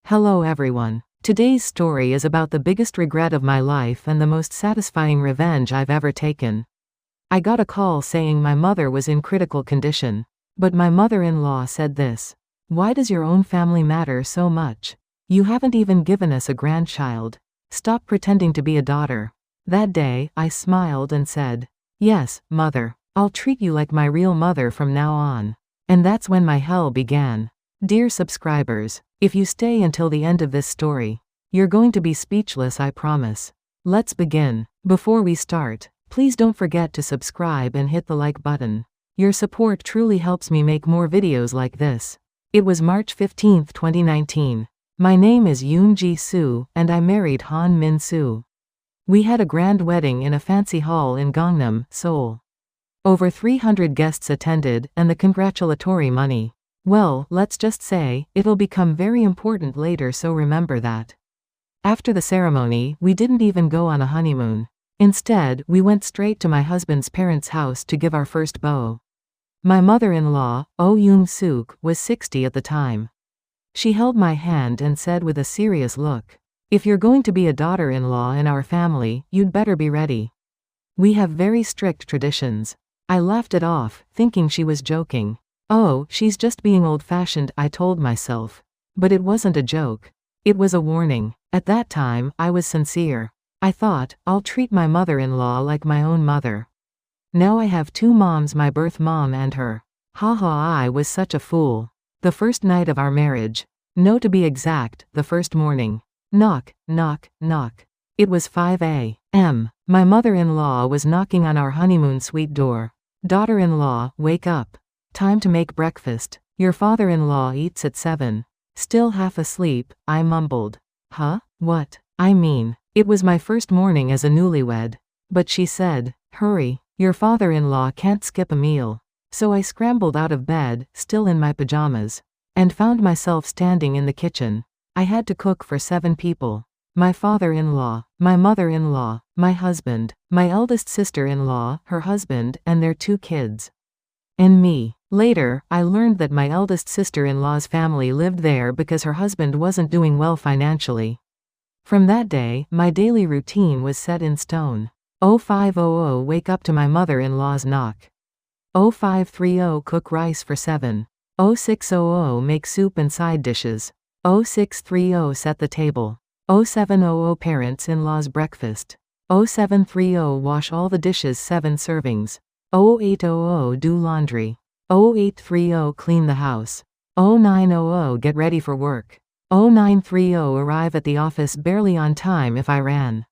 Hello everyone. Today's story is about the biggest regret of my life and the most satisfying revenge I've ever taken. I got a call saying my mother was in critical condition. But my mother-in-law said this: "Why does your own family matter so much? You haven't even given us a grandchild. Stop pretending to be a daughter." That day, I smiled and said, "Yes, mother. I'll treat you like my real mother from now on." And that's when my hell began. Dear subscribers, if you stay until the end of this story, you're going to be speechless, I promise. Let's begin. Before we start, please don't forget to subscribe and hit the like button. Your support truly helps me make more videos like this. It was March 15, 2019. My name is Yoon Ji-soo, and I married Han Min-soo. We had a grand wedding in a fancy hall in Gangnam, Seoul. Over 300 guests attended, and the congratulatory money, well, let's just say, it'll become very important later, so remember that. After the ceremony, we didn't even go on a honeymoon. Instead, we went straight to my husband's parents' house to give our first bow. My mother-in-law, Oh Yoon-suk, was 60 at the time. She held my hand and said with a serious look, "If you're going to be a daughter-in-law in our family, you'd better be ready. We have very strict traditions." I laughed it off, thinking she was joking. "Oh, she's just being old-fashioned," I told myself. But it wasn't a joke. It was a warning. At that time, I was sincere. I thought, I'll treat my mother-in-law like my own mother. Now I have two moms, my birth mom and her. Haha, I was such a fool. The first night of our marriage. No, to be exact, the first morning. Knock, knock, knock. It was 5 a.m. My mother-in-law was knocking on our honeymoon suite door. "Daughter-in-law, wake up. Time to make breakfast. Your father-in-law eats at 7. Still half asleep, I mumbled. "Huh? What?" I mean, it was my first morning as a newlywed. But she said, "Hurry, your father-in-law can't skip a meal." So I scrambled out of bed, still in my pajamas, and found myself standing in the kitchen. I had to cook for 7 people. My father-in-law, my mother-in-law, my husband, my eldest sister-in-law, her husband, and their 2 kids. And me. Later, I learned that my eldest sister-in-law's family lived there because her husband wasn't doing well financially. From that day, my daily routine was set in stone. 0500 wake up to my mother-in-law's knock. 0530 cook rice for 7. 0600 make soup and side dishes. 0630 set the table. 0700 parents-in-law's breakfast. 0730 wash all the dishes, 7 servings. 0800 do laundry. 0830 clean the house. 0900 get ready for work. 0930 arrive at the office barely on time if I ran.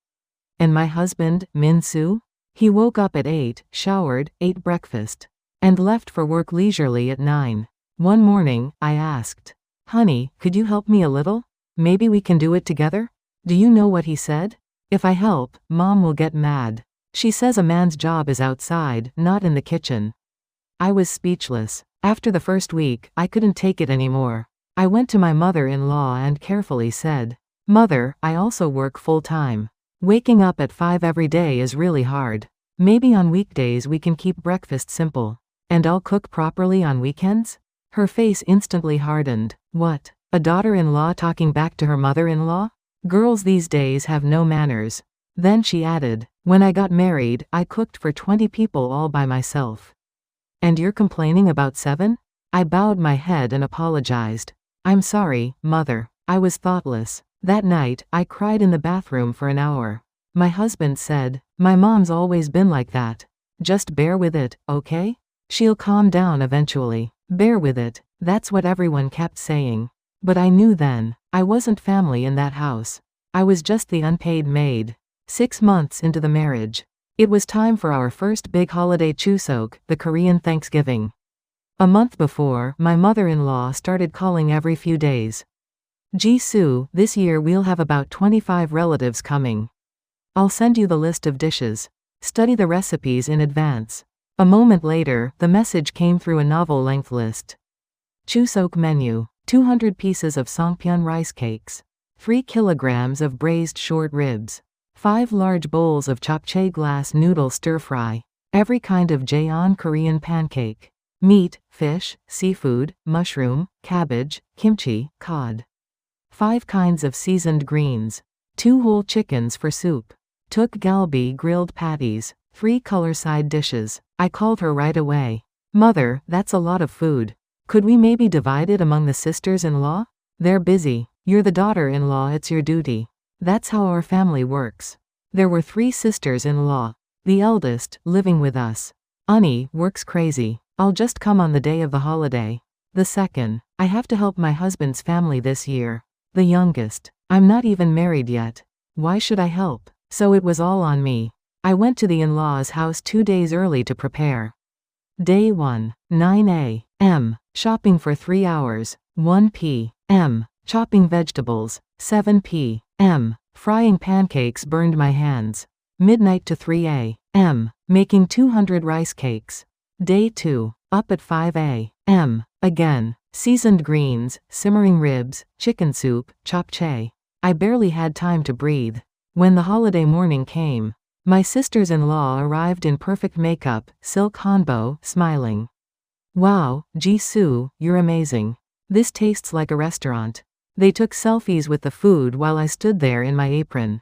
And my husband, Min-soo? He woke up at 8, showered, ate breakfast, and left for work leisurely at 9. One morning, I asked, "Honey, could you help me a little? Maybe we can do it together?" Do you know what he said? "If I help, Mom will get mad. She says a man's job is outside, not in the kitchen." I was speechless. After the first week, I couldn't take it anymore. I went to my mother-in-law and carefully said, "Mother, I also work full-time. Waking up at 5 every day is really hard. Maybe on weekdays we can keep breakfast simple. And I'll cook properly on weekends?" Her face instantly hardened. What? A daughter-in-law talking back to her mother-in-law? Girls these days have no manners. Then she added, "When I got married, I cooked for 20 people all by myself. And you're complaining about 7? I bowed my head and apologized. "I'm sorry, Mother. I was thoughtless." That night, I cried in the bathroom for an hour. My husband said, "My mom's always been like that. Just bear with it, okay? She'll calm down eventually." Bear with it. That's what everyone kept saying. But I knew then, I wasn't family in that house. I was just the unpaid maid. 6 months into the marriage, it was time for our first big holiday, Chuseok, the Korean Thanksgiving. A month before, my mother-in-law started calling every few days. "Ji-soo, this year we'll have about 25 relatives coming. I'll send you the list of dishes. Study the recipes in advance." A moment later, the message came through a novel-length list. Chuseok menu: 200 pieces of songpyeon rice cakes, 3 kilograms of braised short ribs, 5 large bowls of japchae glass noodle stir-fry, every kind of Jaeon Korean pancake, meat, fish, seafood, mushroom, cabbage, kimchi, cod. 5 kinds of seasoned greens. 2 whole chickens for soup. Took galbi grilled patties. 3 color side dishes. I called her right away. Mother, that's a lot of food. Could we maybe divide it among the sisters-in-law? They're busy. You're the daughter-in-law, it's your duty. That's how our family works. There were 3 sisters-in-law. The eldest, living with us. Annie, works crazy. I'll just come on the day of the holiday. The second, I have to help my husband's family this year. The youngest, I'm not even married yet. Why should I help? So it was all on me. I went to the in-laws' house 2 days early to prepare. Day 1, 9 a.m. Shopping for 3 hours. 1 p.m. Chopping vegetables. 7 p.m. Frying pancakes burned my hands. Midnight to 3 a.m. Making 200 rice cakes. Day 2, up at 5 a.m. Again, seasoned greens, simmering ribs, chicken soup, japchae. I barely had time to breathe. When the holiday morning came, my sisters-in-law arrived in perfect makeup, silk hanbok, smiling. Wow, Jisoo, you're amazing. This tastes like a restaurant. They took selfies with the food while I stood there in my apron.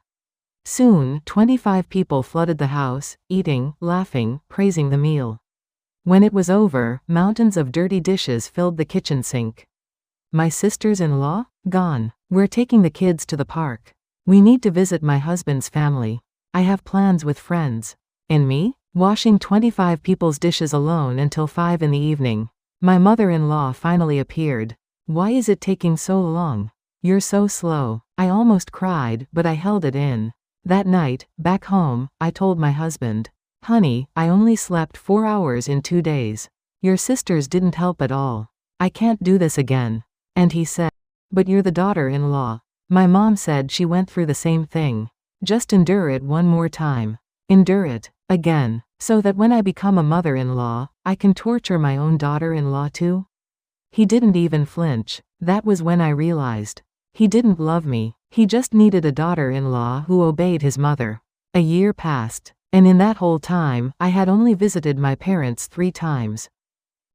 Soon, 25 people flooded the house, eating, laughing, praising the meal. When it was over, mountains of dirty dishes filled the kitchen sink. My sisters-in-law? Gone. We're taking the kids to the park. We need to visit my husband's family. I have plans with friends. And me? Washing 25 people's dishes alone until 5 in the evening. My mother-in-law finally appeared. Why is it taking so long? You're so slow. I almost cried, but I held it in. That night, back home, I told my husband, "Honey, I only slept 4 hours in 2 days. Your sisters didn't help at all. I can't do this again." And he said, "But you're the daughter-in-law." My mom said she went through the same thing. Just endure it one more time. Endure it, again, so that when I become a mother-in-law, I can torture my own daughter-in-law too? He didn't even flinch. That was when I realized. He didn't love me. He just needed a daughter-in-law who obeyed his mother. A year passed, and in that whole time, I had only visited my parents 3 times.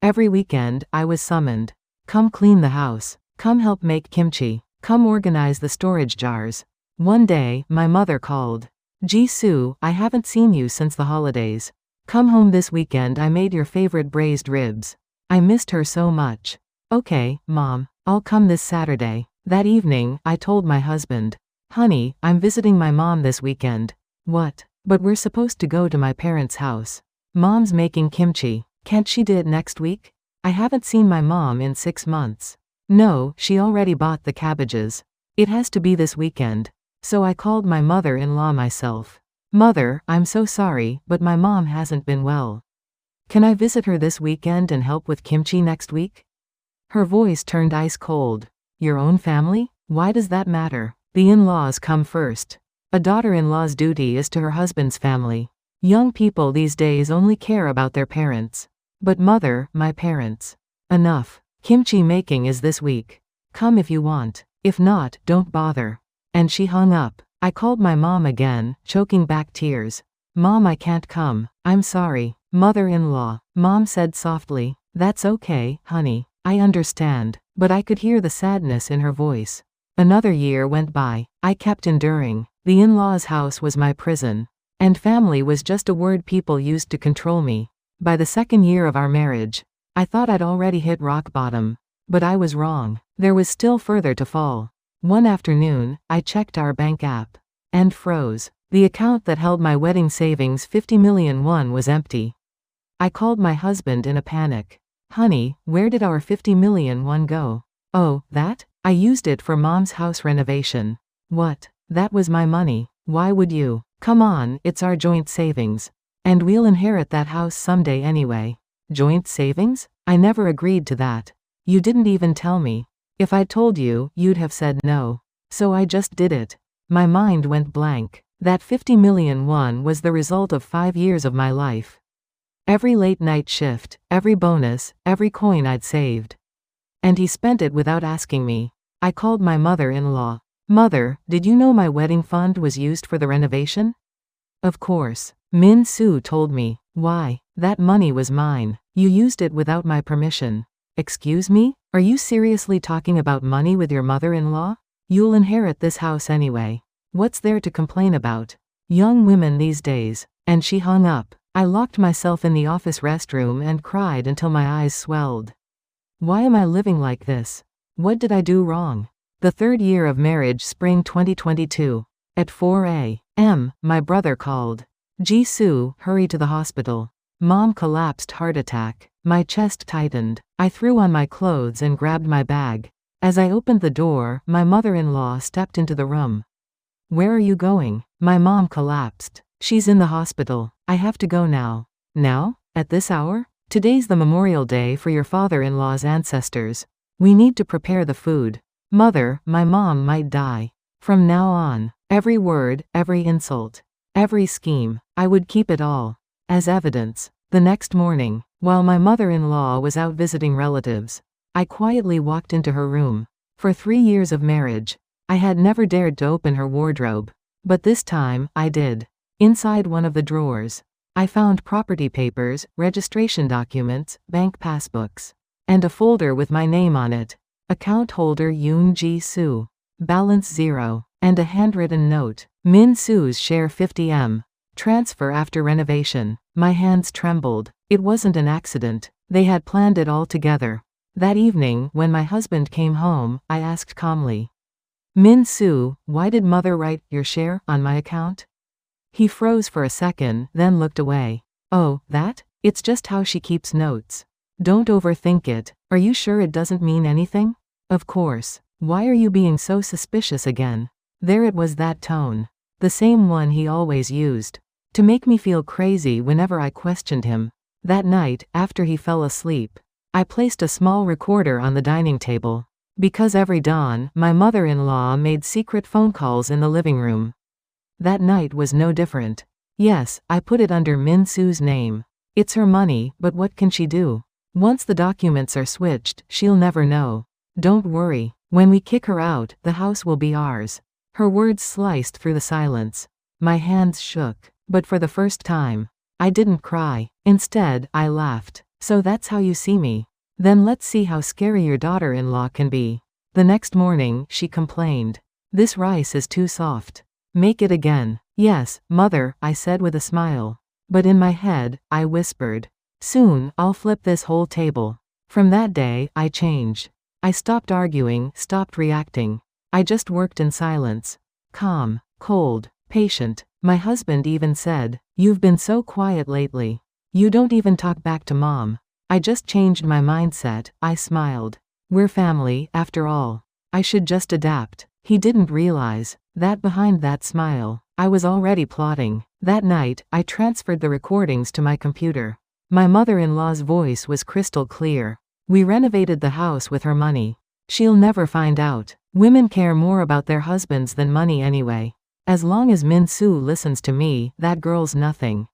Every weekend, I was summoned. Come clean the house. Come help make kimchi. Come organize the storage jars. One day, my mother called. "Jisoo, I haven't seen you since the holidays. Come home this weekend, I made your favorite braised ribs." I missed her so much. "Okay, Mom, I'll come this Saturday." That evening, I told my husband, "Honey, I'm visiting my mom this weekend." "What? But we're supposed to go to my parents' house." "Mom's making kimchi. Can't she do it next week?" "I haven't seen my mom in 6 months." "No, she already bought the cabbages. It has to be this weekend." So I called my mother-in-law myself. "Mother, I'm so sorry, but my mom hasn't been well. Can I visit her this weekend and help with kimchi next week?" Her voice turned ice cold. "Your own family? Why does that matter? The in-laws come first. A daughter-in-law's duty is to her husband's family. Young people these days only care about their parents. But mother, my parents. Enough. Kimchi making is this week. Come if you want. If not, don't bother." And she hung up. I called my mom again, choking back tears. "Mom, I can't come. I'm sorry." "Mother-in-law," Mom said softly. "That's okay, honey. I understand." But I could hear the sadness in her voice. Another year went by. I kept enduring. The in-laws' house was my prison. And family was just a word people used to control me. By the 2nd year of our marriage, I thought I'd already hit rock bottom. But I was wrong. There was still further to fall. One afternoon, I checked our bank app. And froze. The account that held my wedding savings 50 million won was empty. I called my husband in a panic. "Honey, where did our 50 million won go?" "Oh, that? I used it for Mom's house renovation." "What? That was my money. Why would you?" "Come on, it's our joint savings. And we'll inherit that house someday anyway." "Joint savings? I never agreed to that. You didn't even tell me. If I'd told you, you'd have said no. So I just did it." My mind went blank. That 50 million won was the result of 5 years of my life. Every late night shift, every bonus, every coin I'd saved. And he spent it without asking me. I called my mother-in-law. "Mother, did you know my wedding fund was used for the renovation?" "Of course. Min Soo told me." "Why? That money was mine. You used it without my permission." "Excuse me? Are you seriously talking about money with your mother-in-law?" You'll inherit this house anyway. What's there to complain about? Young women these days. And she hung up. I locked myself in the office restroom and cried until my eyes swelled. Why am I living like this? What did I do wrong? The third year of marriage, spring 2022. At 4 a.m., my brother called. Jisoo, hurry to the hospital. Mom collapsed, heart attack. My chest tightened. I threw on my clothes and grabbed my bag. As I opened the door, my mother-in-law stepped into the room. Where are you going? My mom collapsed. She's in the hospital. I have to go now. Now? At this hour? Today's the memorial day for your father-in-law's ancestors. We need to prepare the food. Mother, my mom might die. From now on, every word, every insult, every scheme, I would keep it all as evidence. The next morning, while my mother-in-law was out visiting relatives, I quietly walked into her room. For 3 years of marriage, I had never dared to open her wardrobe. But this time, I did. Inside one of the drawers, I found property papers, registration documents, bank passbooks, and a folder with my name on it. Account holder Yoon Ji-soo. Balance 0. And a handwritten note. Min Soo's share 50M. Transfer after renovation. My hands trembled. It wasn't an accident. They had planned it all together. That evening, when my husband came home, I asked calmly, Min Soo, why did mother write your share on my account? He froze for a second, then looked away. Oh, that? It's just how she keeps notes. Don't overthink it. Are you sure it doesn't mean anything? Of course. Why are you being so suspicious again? There it was, that tone. The same one he always used. To make me feel crazy whenever I questioned him. That night, after he fell asleep, I placed a small recorder on the dining table. Because every dawn, my mother-in-law made secret phone calls in the living room. That night was no different. Yes, I put it under Min Soo's name. It's her money, but what can she do? Once the documents are switched, she'll never know. Don't worry. When we kick her out, the house will be ours. Her words sliced through the silence. My hands shook. But for the first time, I didn't cry. Instead, I laughed. So that's how you see me? Then let's see how scary your daughter-in-law can be. The next morning, she complained. This rice is too soft. Make it again. Yes, mother, I said with a smile. But in my head, I whispered. Soon, I'll flip this whole table. From that day, I changed. I stopped arguing, stopped reacting. I just worked in silence. Calm, cold, patient. My husband even said, You've been so quiet lately. You don't even talk back to mom. I just changed my mindset. I smiled. We're family, after all. I should just adapt. He didn't realize that behind that smile, I was already plotting. That night, I transferred the recordings to my computer. My mother-in-law's voice was crystal clear. We renovated the house with her money. She'll never find out. Women care more about their husbands than money anyway. As long as Min Soo listens to me, that girl's nothing.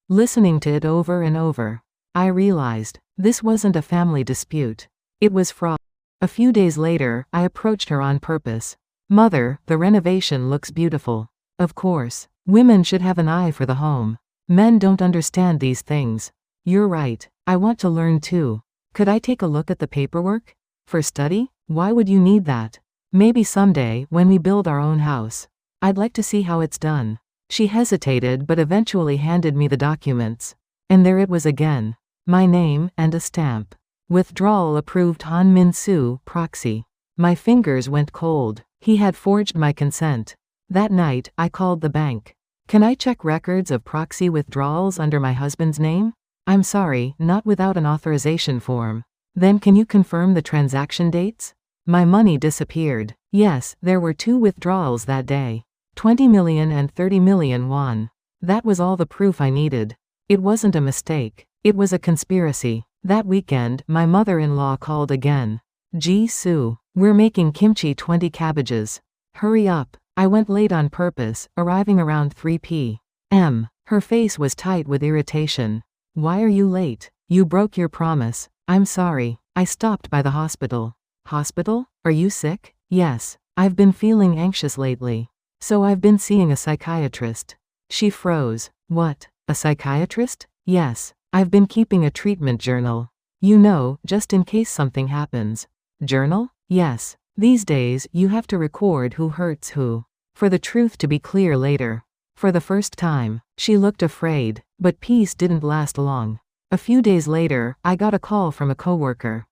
Listening to it over and over, I realized this wasn't a family dispute. It was fraud. A few days later, I approached her on purpose. Mother, the renovation looks beautiful. Of course, women should have an eye for the home. Men don't understand these things. You're right. I want to learn too. Could I take a look at the paperwork? For study? Why would you need that? Maybe someday, when we build our own house. I'd like to see how it's done. She hesitated but eventually handed me the documents. And there it was again. My name, and a stamp. Withdrawal approved, Han Min Soo, proxy. My fingers went cold. He had forged my consent. That night, I called the bank. Can I check records of proxy withdrawals under my husband's name? I'm sorry, not without an authorization form. Then can you confirm the transaction dates? My money disappeared. Yes, there were 2 withdrawals that day. 20 million and 30 million won. That was all the proof I needed. It wasn't a mistake. It was a conspiracy. That weekend, my mother-in-law called again. Ji-soo, we're making kimchi 20 cabbages. Hurry up. I went late on purpose, arriving around 3 p.m. Her face was tight with irritation. Why are you late? You broke your promise. I'm sorry. I stopped by the hospital. Hospital? Are you sick? Yes. I've been feeling anxious lately. So I've been seeing a psychiatrist. She froze. What? A psychiatrist? Yes. I've been keeping a treatment journal. You know, just in case something happens. Journal? Yes. These days, you have to record who hurts who. For the truth to be clear later. For the first time, she looked afraid, but peace didn't last long. A few days later, I got a call from a coworker.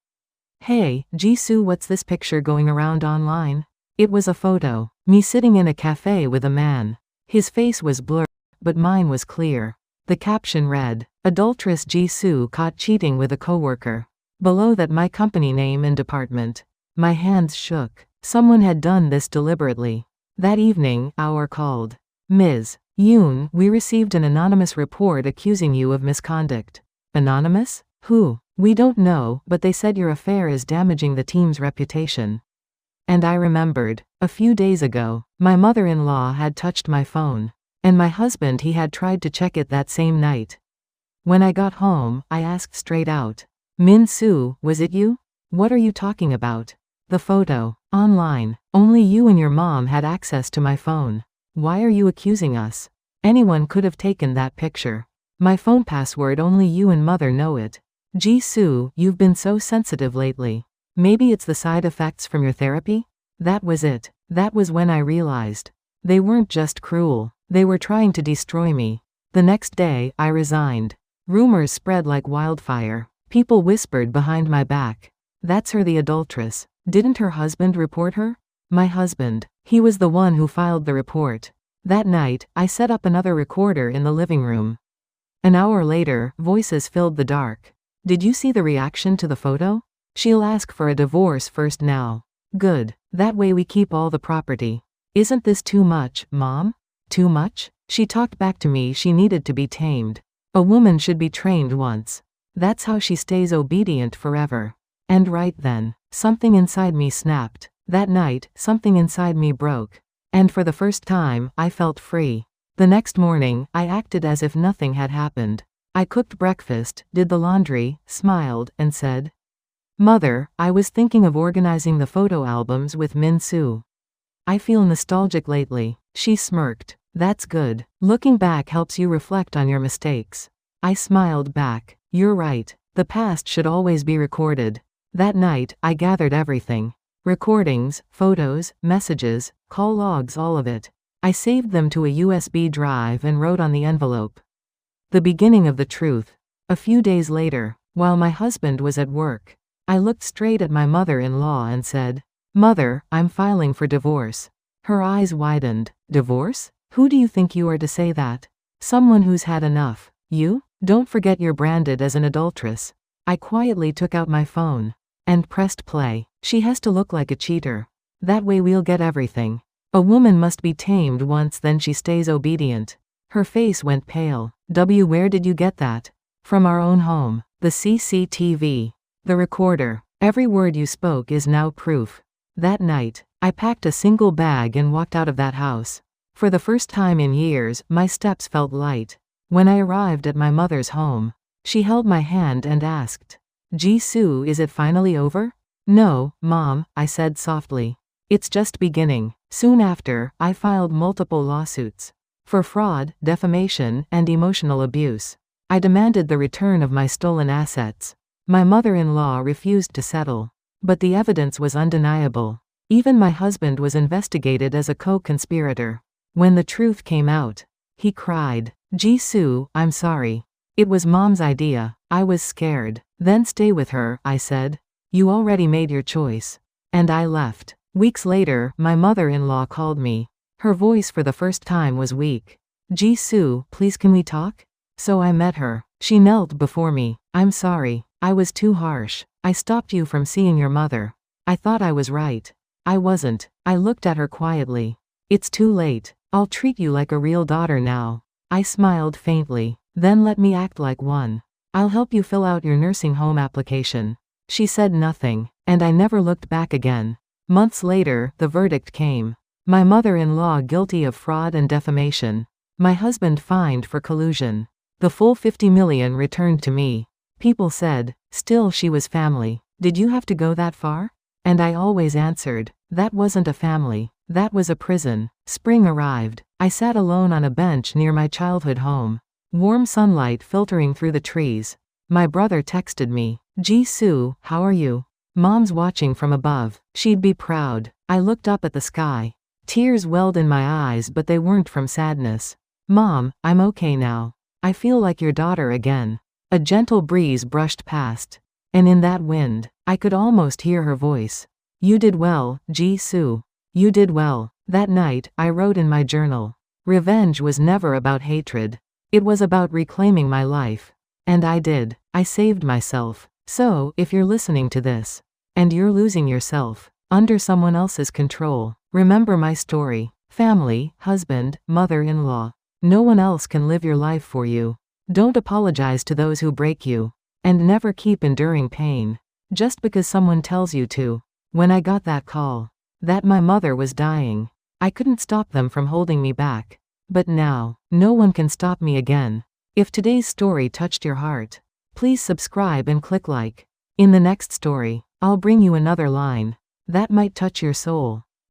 Hey, Jisoo, what's this picture going around online? It was a photo. Me sitting in a cafe with a man. His face was blurred, but mine was clear. The caption read, Adulteress Jisoo caught cheating with a coworker. Below that my company name and department. My hands shook. Someone had done this deliberately. That evening, our called. Ms. Yoon, we received an anonymous report accusing you of misconduct. Anonymous? Who? We don't know, but they said your affair is damaging the team's reputation. And I remembered, a few days ago, my mother-in-law had touched my phone. And my husband, he had tried to check it that same night. When I got home, I asked straight out. Min-soo, was it you? What are you talking about? The photo. Online. Only you and your mom had access to my phone. Why are you accusing us? Anyone could have taken that picture. My phone password, only you and mother know it. Jisoo, you've been so sensitive lately. Maybe it's the side effects from your therapy? That was it. That was when I realized. They weren't just cruel. They were trying to destroy me. The next day, I resigned. Rumors spread like wildfire. People whispered behind my back. That's her, the adulteress. Didn't her husband report her? My husband. He was the one who filed the report. That night, I set up another recorder in the living room. An hour later, voices filled the dark. Did you see the reaction to the photo? She'll ask for a divorce first now. Good. That way we keep all the property. Isn't this too much, Mom? Too much? She talked back to me. She needed to be tamed. A woman should be trained once. That's how she stays obedient forever. And right then, something inside me snapped. That night, something inside me broke. And for the first time, I felt free. The next morning, I acted as if nothing had happened. I cooked breakfast, did the laundry, smiled, and said, Mother, I was thinking of organizing the photo albums with Min-soo. I feel nostalgic lately. She smirked. That's good. Looking back helps you reflect on your mistakes. I smiled back. You're right. The past should always be recorded. That night, I gathered everything. Recordings, photos, messages, call logs, all of it. I saved them to a USB drive and wrote on the envelope. The beginning of the truth. A few days later, while my husband was at work, I looked straight at my mother-in-law and said, Mother, I'm filing for divorce. Her eyes widened. Divorce? Who do you think you are to say that? Someone who's had enough. You? Don't forget you're branded as an adulteress. I quietly took out my phone and pressed play. She has to look like a cheater. That way we'll get everything. A woman must be tamed once, then she stays obedient. Her face went pale. Where did you get that? From our own home. The CCTV. The recorder. Every word you spoke is now proof. That night, I packed a single bag and walked out of that house. For the first time in years, my steps felt light. When I arrived at my mother's home, she held my hand and asked, Jisoo, is it finally over? No, Mom, I said softly. It's just beginning. Soon after, I filed multiple lawsuits. For fraud, defamation, and emotional abuse. I demanded the return of my stolen assets. My mother-in-law refused to settle. But the evidence was undeniable. Even my husband was investigated as a co-conspirator. When the truth came out, he cried, Jisoo, I'm sorry. It was Mom's idea. I was scared. Then stay with her, I said. You already made your choice. And I left. Weeks later, my mother-in-law called me. Her voice for the first time was weak. Jisoo, please can we talk? So I met her. She knelt before me. I'm sorry. I was too harsh. I stopped you from seeing your mother. I thought I was right. I wasn't. I looked at her quietly. It's too late. I'll treat you like a real daughter now. I smiled faintly. Then let me act like one. I'll help you fill out your nursing home application. She said nothing, and I never looked back again. Months later, the verdict came. My mother-in-law guilty of fraud and defamation. My husband fined for collusion. The full 50 million returned to me. People said, still she was family. Did you have to go that far? And I always answered, that wasn't a family. That was a prison. Spring arrived. I sat alone on a bench near my childhood home. Warm sunlight filtering through the trees. My brother texted me, Jisoo, how are you? Mom's watching from above. She'd be proud. I looked up at the sky. Tears welled in my eyes, but they weren't from sadness. Mom, I'm okay now. I feel like your daughter again. A gentle breeze brushed past. And in that wind, I could almost hear her voice. You did well, Jisoo. You did well. That night, I wrote in my journal. Revenge was never about hatred. It was about reclaiming my life. And I did. I saved myself. So, if you're listening to this, and you're losing yourself, under someone else's control, remember my story. Family, husband, mother-in-law. No one else can live your life for you. Don't apologize to those who break you. And never keep enduring pain, just because someone tells you to. When I got that call, that my mother was dying, I couldn't stop them from holding me back. But now, no one can stop me again. If today's story touched your heart, please subscribe and click like. In the next story, I'll bring you another line that might touch your soul.